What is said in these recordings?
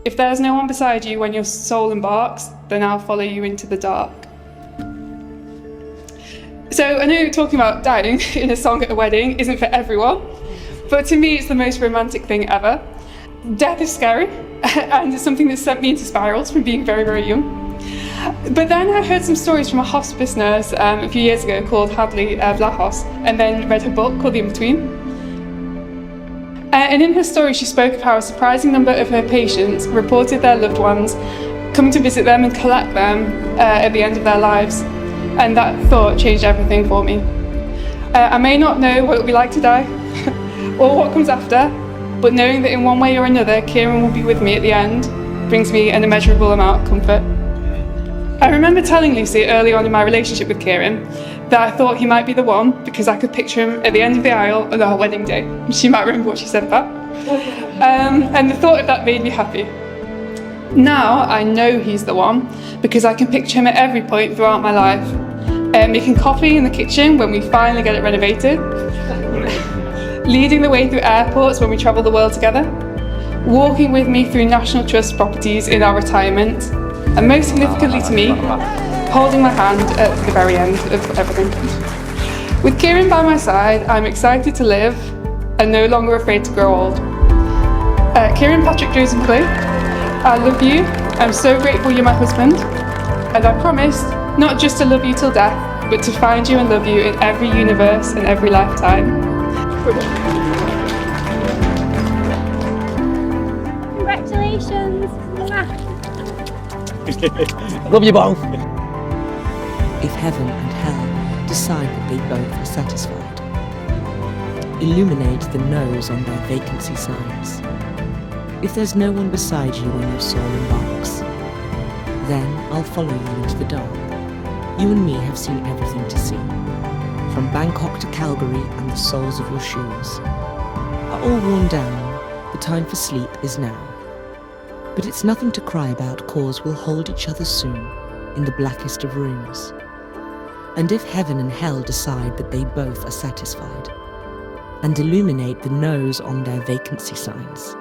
If there's no one beside you when your soul embarks, then I'll follow you into the dark. So I know talking about dying in a song at a wedding isn't for everyone, but to me it's the most romantic thing ever. Death is scary, and it's something that sent me into spirals from being very, very young. But then I heard some stories from a hospice nurse a few years ago called Hadley Vlahos, and then read her book called The In-Between. And in her story she spoke of how a surprising number of her patients reported their loved ones coming to visit them and collect them at the end of their lives. And that thought changed everything for me. I may not know what it will be like to die, or what comes after, but knowing that in one way or another Kieran will be with me at the end brings me an immeasurable amount of comfort. I remember telling Lucy early on in my relationship with Kieran that I thought he might be the one because I could picture him at the end of the aisle on our wedding day. She might remember what she said about. And the thought of that made me happy. Now I know he's the one because I can picture him at every point throughout my life. Making coffee in the kitchen when we finally get it renovated. Leading the way through airports when we travel the world together. Walking with me through National Trust properties in our retirement. And most significantly to me, holding my hand at the very end of everything. With Kieran by my side, I'm excited to live and no longer afraid to grow old. Kieran Patrick Joseph Clay, I love you. I'm so grateful you're my husband. And I promise not just to love you till death, but to find you and love you in every universe and every lifetime. Congratulations! Love you both. If heaven and hell decide that they both are satisfied, illuminate the no's on their vacancy signs. If there's no one beside you when your soul embarks, then I'll follow you into the dark. You and me have seen everything to see, from Bangkok to Calgary, and the soles of your shoes are all worn down. The time for sleep is now. But it's nothing to cry about, cause we'll hold each other soon in the blackest of rooms. And if heaven and hell decide that they both are satisfied, and illuminate the no's on their vacancy signs,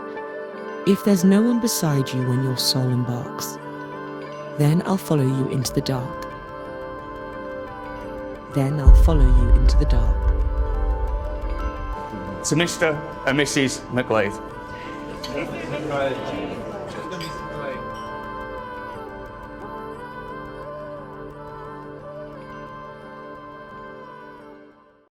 if there's no one beside you when your soul embarks, then I'll follow you into the dark. Then I'll follow you into the dark. To Mr. and Mrs. McGlade.